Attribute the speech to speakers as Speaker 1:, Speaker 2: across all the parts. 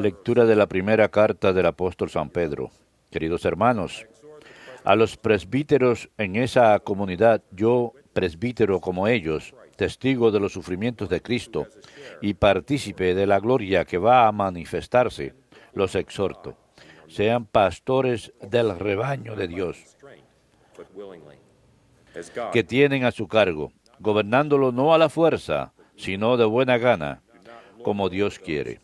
Speaker 1: Lectura de la primera carta del apóstol San Pedro. Queridos hermanos, a los presbíteros en esa comunidad, yo, presbítero como ellos, testigo de los sufrimientos de Cristo y partícipe de la gloria que va a manifestarse, los exhorto. Sean pastores del rebaño de Dios, que tienen a su cargo, gobernándolo no a la fuerza, sino de buena gana, como Dios quiere,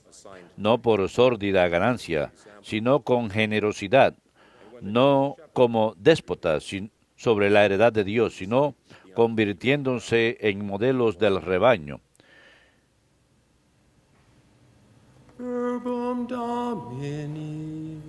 Speaker 1: no por sórdida ganancia, sino con generosidad, no como déspotas sobre la heredad de Dios, sino convirtiéndose en modelos del rebaño.
Speaker 2: Verbum Domini.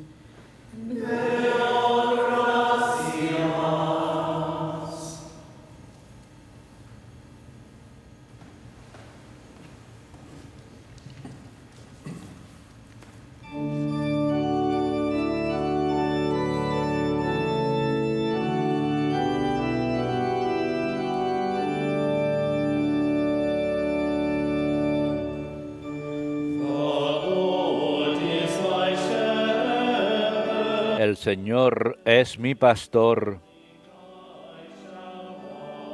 Speaker 1: El Señor es mi pastor,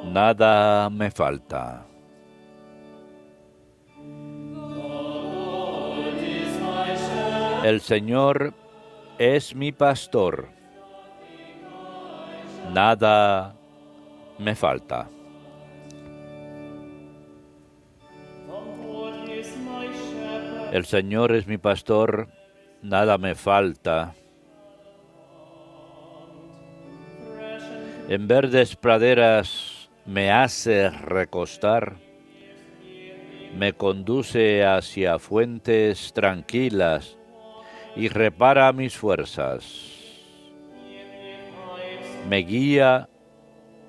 Speaker 1: nada me falta. El Señor es mi pastor, nada me falta. El Señor es mi pastor, nada me falta. En verdes praderas me hace recostar, me conduce hacia fuentes tranquilas y repara mis fuerzas. Me guía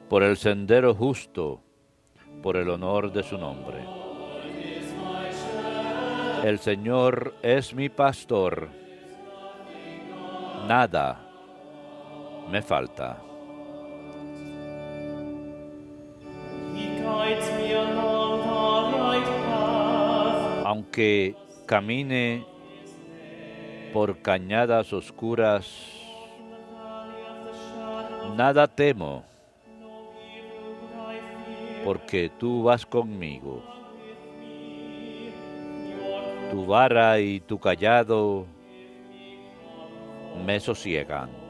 Speaker 1: por el sendero justo, por el honor de su nombre. El Señor es mi pastor, nada me falta. Aunque camine por cañadas oscuras, nada temo, porque tú vas conmigo. Tu vara y tu cayado me sosiegan.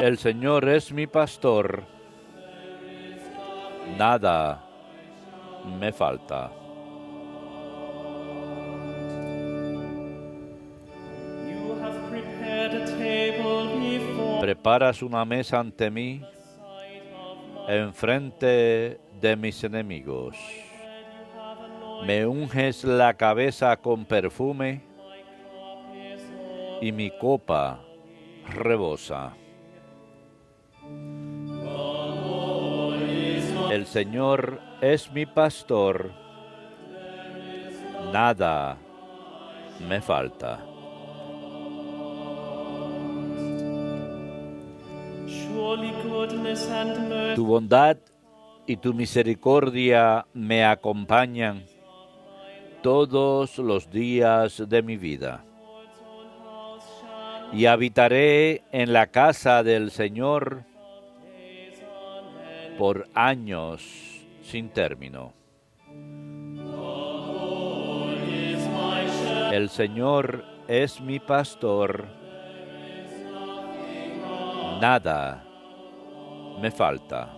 Speaker 1: El Señor es mi pastor, nada me falta. Preparas una mesa ante mí, enfrente de mis enemigos. Me unges la cabeza con perfume y mi copa rebosa. El Señor es mi pastor, nada me falta. Tu bondad y tu misericordia me acompañan todos los días de mi vida. Y habitaré en la casa del Señor por años sin término. El Señor es mi pastor, nada me falta.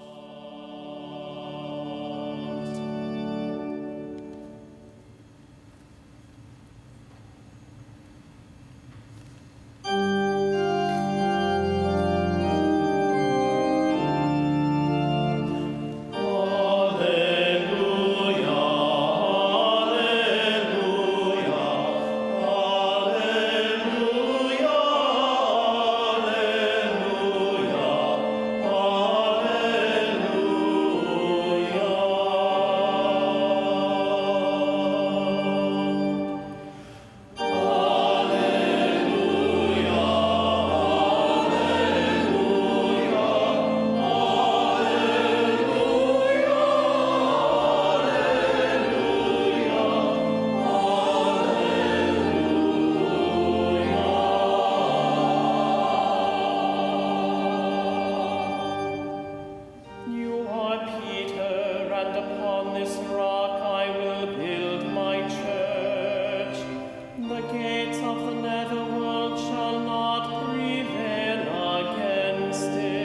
Speaker 2: upon this rock I will build my church. The gates of the netherworld shall not prevail against it.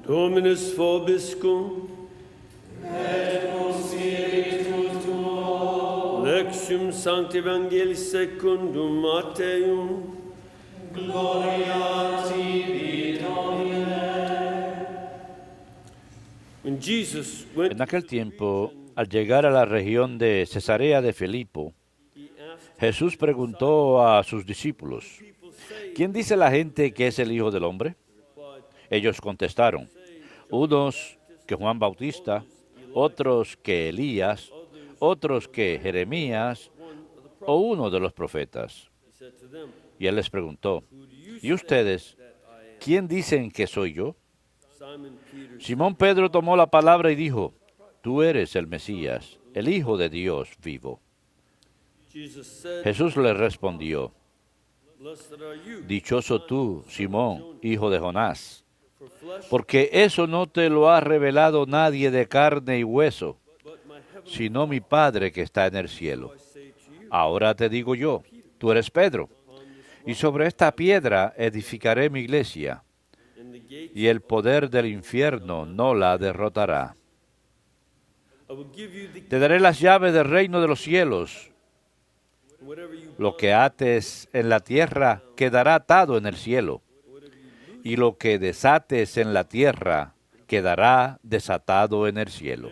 Speaker 2: Dominus vobiscum. Et cum spiritu tuo. Lectium Sancti Evangelii secundum Matteum. Gloria tibi, Domine. When Jesus went
Speaker 1: En aquel tiempo, al llegar a la región de Cesarea de Filipo, Jesús preguntó a sus discípulos, ¿quién dice la gente que es el Hijo del Hombre? Ellos contestaron, unos que Juan Bautista, otros que Elías, otros que Jeremías o uno de los profetas. Y él les preguntó, ¿y ustedes quién dicen que soy yo? Simón Pedro tomó la palabra y dijo, tú eres el Mesías, el Hijo de Dios vivo. Jesús le respondió, dichoso tú, Simón, hijo de Jonás, porque eso no te lo ha revelado nadie de carne y hueso, sino mi Padre que está en el cielo. Ahora te digo yo, tú eres Pedro, y sobre esta piedra edificaré mi iglesia, y el poder del infierno no la derrotará. Te daré las llaves del reino de los cielos. Lo que ates en la tierra quedará atado en el cielo, y lo que desates en la tierra quedará desatado en el cielo.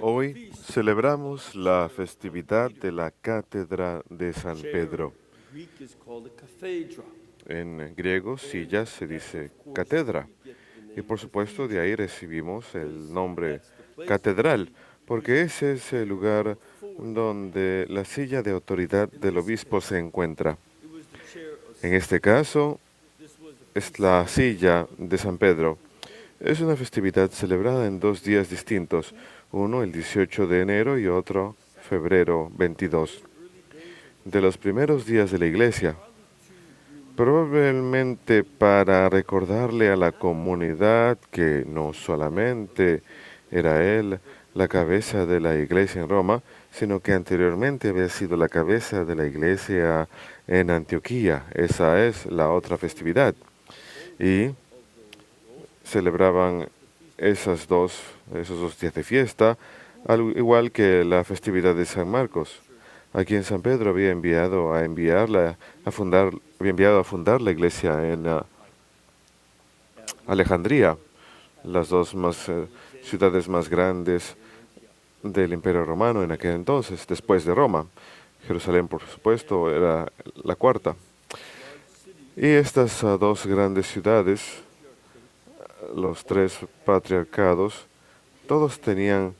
Speaker 3: Hoy celebramos la festividad de la Cátedra de San Pedro. En griego, silla se dice catedra. Y por supuesto de ahí recibimos el nombre catedral, porque ese es el lugar donde la silla de autoridad del obispo se encuentra. En este caso, es la silla de San Pedro. Es una festividad celebrada en 2 días distintos, uno el 18 de enero y otro febrero 22. De los primeros días de la Iglesia, probablemente para recordarle a la comunidad que no solamente era él la cabeza de la Iglesia en Roma, sino que anteriormente había sido la cabeza de la Iglesia en Antioquía. Esa es la otra festividad. Y celebraban esos dos días de fiesta, al igual que la festividad de San Marcos, a quien San Pedro había enviado a fundar la iglesia en Alejandría, las dos ciudades más grandes del Imperio Romano en aquel entonces, después de Roma. Jerusalén, por supuesto, era la cuarta. Y estas dos grandes ciudades, los 3 patriarcados, todos tenían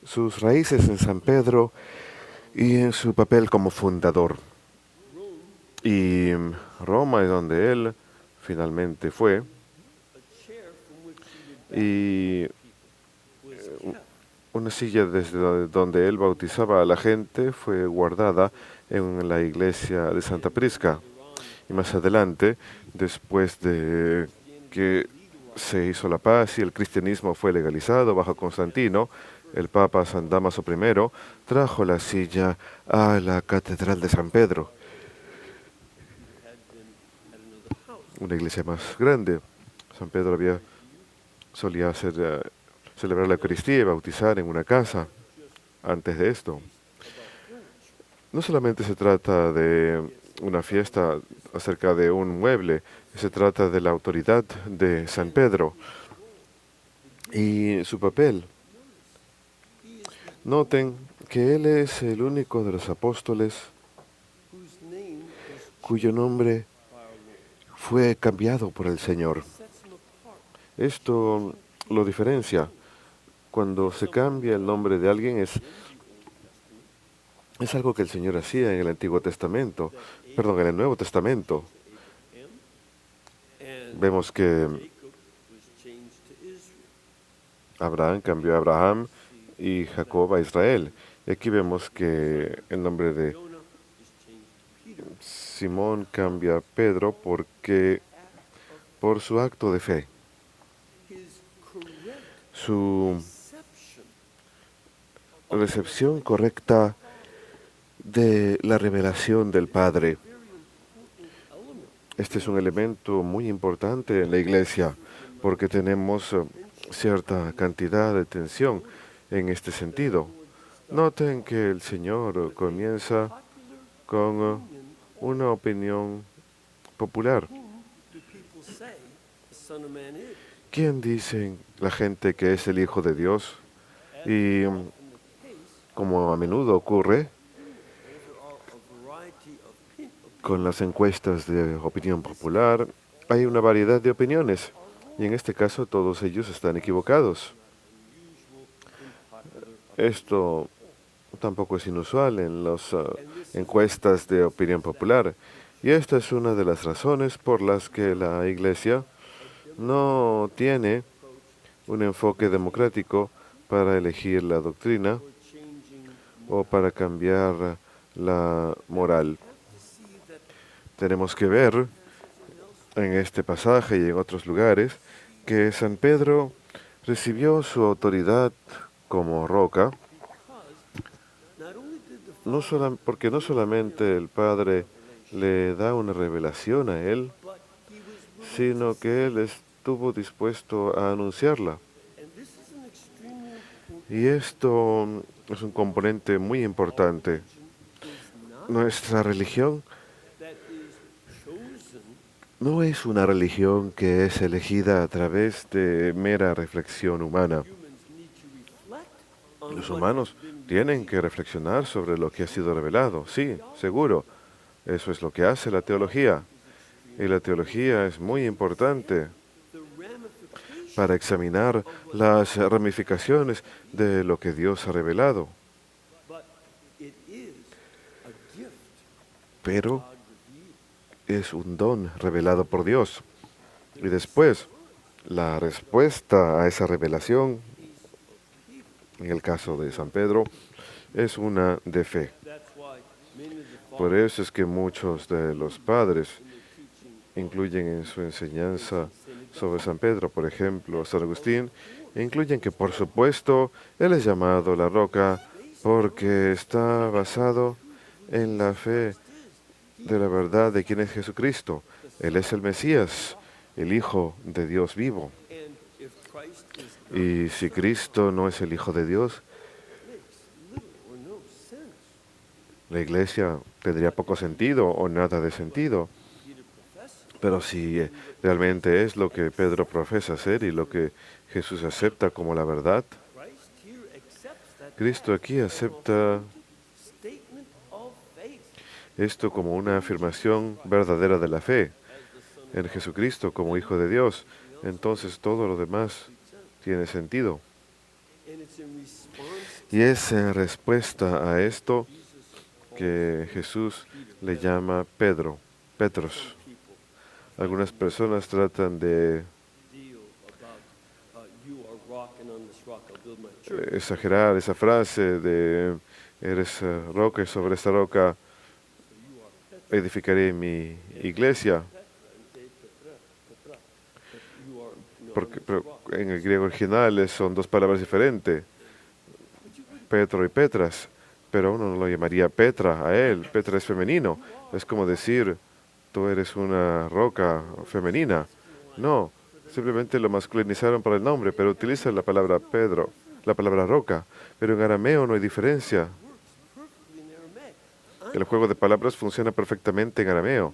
Speaker 3: sus raíces en San Pedro y en su papel como fundador. Y Roma es donde él finalmente fue. Y una silla desde donde él bautizaba a la gente fue guardada en la iglesia de Santa Prisca. Y más adelante, después de que se hizo la paz y el cristianismo fue legalizado bajo Constantino, el Papa San Dámaso I trajo la silla a la Catedral de San Pedro, una iglesia más grande. San Pedro solía celebrar la Eucaristía y bautizar en una casa antes de esto. No solamente se trata de una fiesta acerca de un mueble, se trata de la autoridad de San Pedro y su papel Noten que Él es el único de los apóstoles
Speaker 2: whose name was
Speaker 3: cuyo nombre
Speaker 2: by our Lord.
Speaker 3: fue cambiado por el Señor.
Speaker 2: Sets him apart.
Speaker 3: Esto lo diferencia. Cuando se cambia el nombre de alguien es algo que el Señor hacía en el Antiguo Testamento, perdón, en el Nuevo Testamento.
Speaker 2: And
Speaker 3: Vemos que
Speaker 2: Jacob was changed to Israel.
Speaker 3: Abraham cambió a Abraham y Jacob a Israel. Y aquí vemos que el nombre de
Speaker 2: Jonah is changed to Peter.
Speaker 3: Simón cambia a Pedro por su acto de fe,
Speaker 2: His correct
Speaker 3: su
Speaker 2: reception
Speaker 3: recepción correcta de la revelación del Padre.
Speaker 2: very important element.
Speaker 3: Este es un elemento muy importante en la iglesia porque tenemos cierta cantidad de tensión en este sentido. Noten que el Señor comienza con una opinión popular.
Speaker 2: Whom do people say the Son of Man is?
Speaker 3: ¿Quién dicen la gente que es el Hijo de Dios? Y
Speaker 2: In the case,
Speaker 3: como a menudo ocurre
Speaker 2: there are a variety of opinions.
Speaker 3: con las encuestas de opinión popular, hay una variedad de opiniones. Y en este caso todos ellos están equivocados. Esto tampoco es inusual en las encuestas de opinión popular. Y esta es una de las razones por las que la Iglesia no tiene un enfoque democrático para elegir la doctrina o para cambiar la moral. Tenemos que ver en este pasaje y en otros lugares que San Pedro recibió su autoridad como roca,
Speaker 2: Not only did the
Speaker 3: porque no solamente el Padre le da una revelación a él,
Speaker 2: but he was willing,
Speaker 3: sino que él estuvo dispuesto a anunciarla.
Speaker 2: and this is an extremely important
Speaker 3: Y esto es un componente muy importante.
Speaker 2: is not
Speaker 3: Nuestra religión
Speaker 2: that is chosen
Speaker 3: no es una religión que es elegida a través de mera reflexión humana.
Speaker 2: humans need to reflect on
Speaker 3: Los
Speaker 2: what
Speaker 3: humanos
Speaker 2: has been
Speaker 3: tienen que reflexionar sobre lo que ha sido revelado. Sí, seguro. Eso es lo que hace la teología. Y la teología es muy importante
Speaker 2: the ramifications
Speaker 3: para examinar las ramificaciones de lo que Dios ha revelado.
Speaker 2: but it is a gift
Speaker 3: Pero
Speaker 2: God revealed.
Speaker 3: es un don revelado por Dios. Y después, la respuesta a esa revelación, en el caso de San Pedro, es una de fe.
Speaker 2: That's why many of the
Speaker 3: Por
Speaker 2: fathers
Speaker 3: eso es que muchos de los padres
Speaker 2: in their teaching
Speaker 3: incluyen en su enseñanza sobre San Pedro, por ejemplo, San Agustín, incluyen que por supuesto él es llamado la roca porque está basado en la fe de la verdad de quién es Jesucristo. Él es el Mesías, el Hijo de Dios vivo.
Speaker 2: and if Christ is not,
Speaker 3: Y si Cristo no es el Hijo de Dios,
Speaker 2: makes little or no sense.
Speaker 3: la iglesia tendría poco sentido o nada de sentido.
Speaker 2: Peter professed
Speaker 3: Pero si realmente es lo que Pedro profesa ser y lo que Jesús acepta como la verdad,
Speaker 2: Christ here accepts that
Speaker 3: Cristo aquí acepta
Speaker 2: statement of faith
Speaker 3: esto como una afirmación verdadera de la fe en Jesucristo como Hijo de Dios. Entonces todo lo demás tiene sentido.
Speaker 2: and it's in response
Speaker 3: Y es en respuesta a esto que Jesús le llama Pedro, Petros.
Speaker 2: people
Speaker 3: Algunas personas tratan de
Speaker 2: deal about you are rock and on this rock I'll build my church.
Speaker 3: exagerar esa frase de eres roca y sobre esta roca edificaré mi iglesia,
Speaker 2: You are
Speaker 3: porque pero en el griego original son dos palabras diferentes, Petro y Petras, pero uno no lo llamaría Petra a él. Petra es femenino, es como decir tú eres una roca femenina. No, simplemente lo masculinizaron para el nombre, pero utilizan la palabra Pedro, la palabra roca, pero en arameo no hay diferencia.
Speaker 2: perfectly in Aramaic.
Speaker 3: El juego de palabras funciona perfectamente en arameo.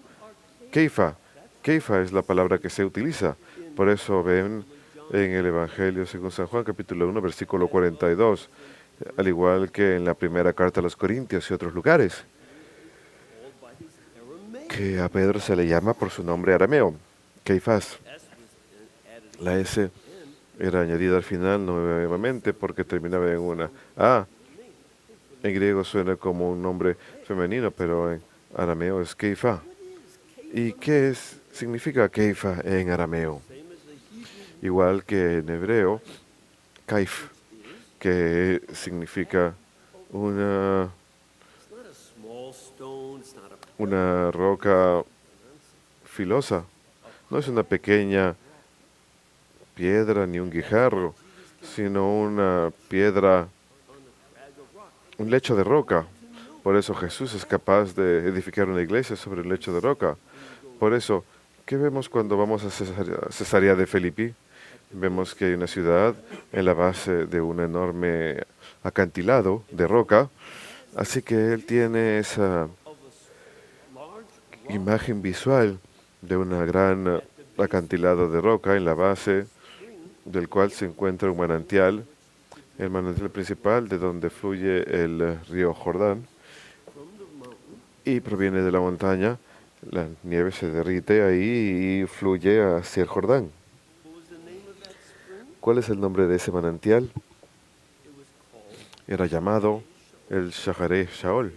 Speaker 3: Keifa. Keifa es la palabra que se utiliza. Por eso ven en el Evangelio según San Juan, capítulo 1, versículo 42. al igual que en la primera carta a los Corintios y otros lugares, que a Pedro se le llama por su nombre arameo, Keifás. La S era añadida al final nuevamente porque terminaba en una A. En griego suena como un nombre femenino, pero en arameo es Keifa. ¿Y qué significa Keifa en arameo? Igual que en hebreo, Kaif, que significa una roca filosa. No es una pequeña piedra ni un guijarro, sino una piedra, un lecho de roca. Por eso Jesús es capaz de edificar una iglesia sobre un lecho de roca. Por eso, ¿qué vemos cuando vamos a Cesarea de Filipi? Vemos que hay una ciudad en la base de un enorme acantilado de roca. Así que él tiene esa imagen visual de una gran acantilado de roca en la base del cual se encuentra un manantial, el manantial principal de donde fluye el río Jordán y proviene de la montaña. La nieve se derrite ahí y fluye hacia el Jordán. ¿Cuál es el nombre de ese manantial? Era llamado el Shaharé Shaol,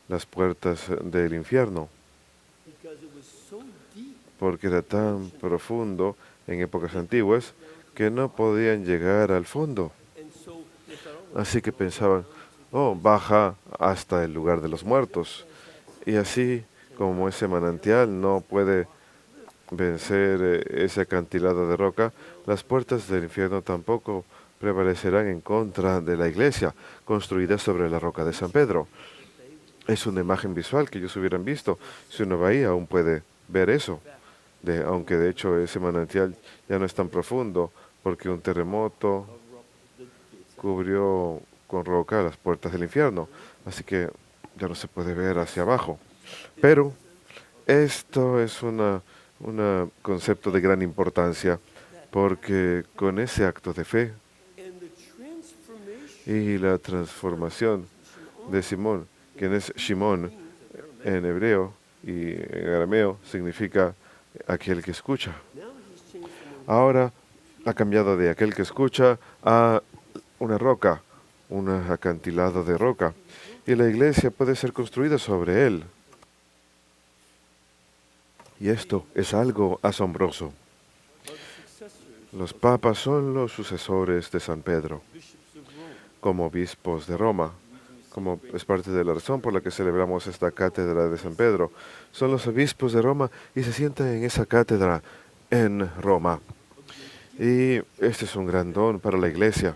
Speaker 3: las puertas del infierno, porque era tan profundo en épocas antiguas que no podían llegar al fondo. Así que pensaban, oh, baja hasta el lugar de los muertos. Y así como ese manantial no puede vencer ese acantilado de roca, las puertas del infierno tampoco prevalecerán en contra de la iglesia construida sobre la roca de San Pedro. Es una imagen visual que ellos hubieran visto. Si uno va ahí, aún puede ver eso. Aunque de hecho ese manantial ya no es tan profundo porque un terremoto cubrió con roca las puertas del infierno. Así que ya no se puede ver hacia abajo. Pero esto es un concepto de gran importancia porque con ese acto de fe y la transformación de Simón, quien es Shimón en hebreo y en arameo, significa aquel que escucha. Ahora ha cambiado de aquel que escucha a una roca, un acantilado de roca, y la iglesia puede ser construida sobre él. Y esto es algo asombroso. Los papas son los sucesores de San Pedro, como obispos de Roma, como es parte de la razón por la que celebramos esta cátedra de San Pedro. Son los obispos de Roma y se sientan en esa cátedra en Roma. Y este es un gran don para la iglesia.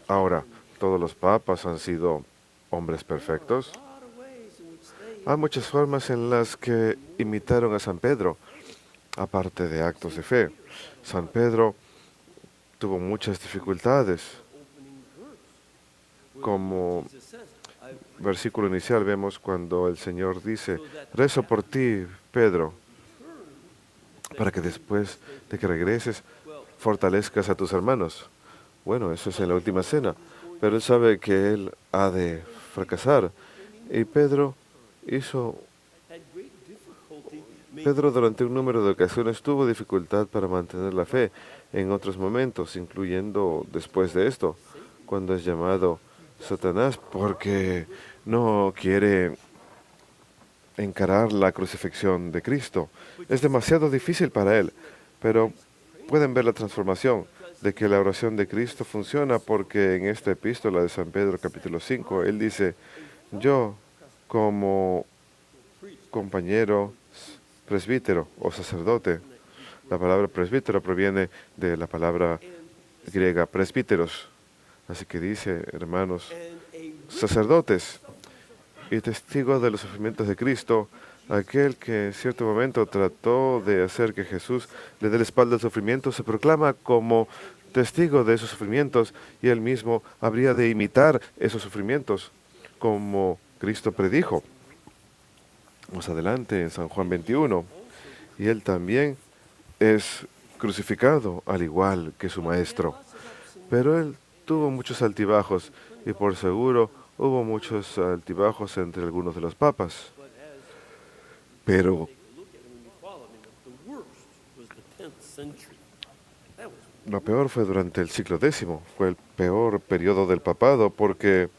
Speaker 3: Ahora, ¿todos los papas han sido hombres perfectos? Hay muchas formas en las que imitaron a San Pedro, aparte de actos de fe. San Pedro tuvo muchas dificultades. Como versículo inicial vemos cuando el Señor dice, rezo por ti, Pedro, para que después de que regreses fortalezcas a tus hermanos. Bueno, eso es en la última cena, pero él sabe que él ha de fracasar. Y Pedro durante un número de ocasiones tuvo dificultad para mantener la fe en otros momentos, incluyendo después de esto, cuando es llamado Satanás porque no quiere encarar la crucifixión de Cristo. Es demasiado difícil para él, pero pueden ver la transformación de que la oración de Cristo funciona porque en esta epístola de San Pedro capítulo 5, él dice, yo como compañero presbítero o sacerdote, la palabra presbítero proviene de la palabra griega presbíteros, así que dice, hermanos, sacerdotes y testigos de los sufrimientos de Cristo, aquel que en cierto momento trató de hacer que Jesús le dé la espalda al sufrimiento, se proclama como testigo de esos sufrimientos y él mismo habría de imitar esos sufrimientos, como Cristo predijo. Más adelante en San Juan 21, y él también es crucificado al igual que su maestro, pero él tuvo muchos altibajos y por seguro hubo muchos altibajos entre algunos de los papas. Pero
Speaker 2: Look at them and you follow. I mean, the worst was the 10th century. That was
Speaker 3: lo peor fue durante el siglo X, fue el peor periodo del papado porque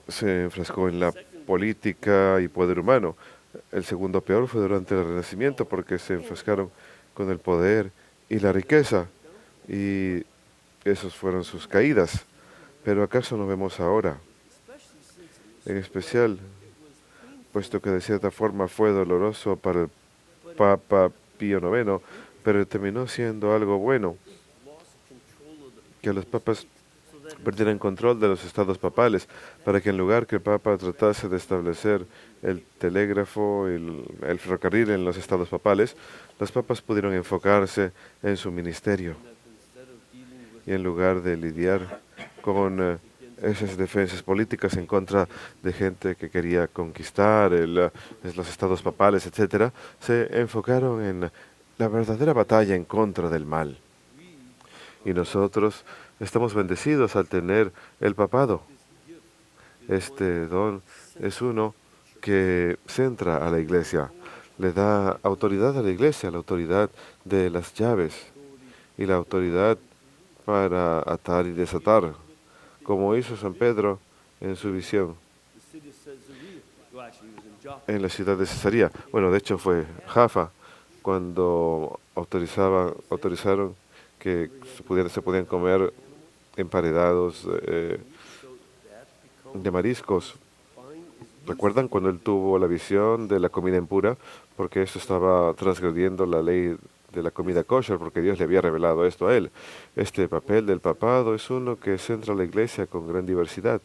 Speaker 3: se enfrascó en la política y poder humano. El segundo peor fue durante el Renacimiento porque se enfrascaron con el poder y la riqueza y esos fueron sus caídas. Pero ¿acaso no vemos ahora? En especial, puesto que de cierta forma fue doloroso para el Papa Pío IX, pero terminó siendo algo bueno, que los papas perdieran control de los estados papales, para que en lugar que el Papa tratase de establecer el telégrafo y el ferrocarril en los estados papales, los papas pudieron enfocarse en su ministerio. Y en lugar de lidiar con esas defensas políticas en contra de gente que quería conquistar los estados papales, etcétera, se enfocaron en la verdadera batalla en contra del mal. Y nosotros estamos bendecidos al tener el papado. Este don es uno que centra a la iglesia, le da autoridad a la iglesia, la autoridad de las llaves y la autoridad para atar y desatar, como hizo San Pedro en su visión
Speaker 2: the city of Caesarea. Well, actually, it was in Joppa.
Speaker 3: en la ciudad de Cesarea. Bueno, de hecho fue Jaffa cuando autorizaron que se podían comer emparedados de mariscos. ¿Recuerdan cuando él tuvo la visión de la comida impura? Porque eso estaba transgrediendo la ley de la comida kosher, porque Dios le había revelado esto a él. Este papel del papado es uno que centra la iglesia con gran diversidad.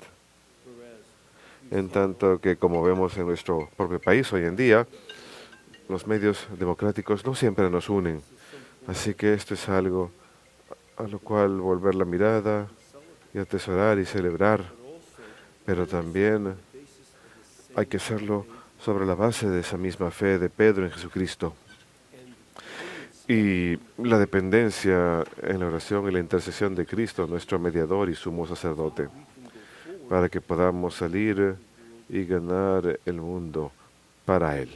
Speaker 3: En tanto que, como vemos en nuestro propio país hoy en día, los medios democráticos no siempre nos unen. Así que esto es algo a lo cual volver la mirada y atesorar y celebrar. Pero también hay que hacerlo sobre la base de esa misma fe de Pedro en Jesucristo. Y la dependencia en la oración y la intercesión de Cristo, nuestro mediador y sumo sacerdote, para que podamos salir y ganar el mundo para Él.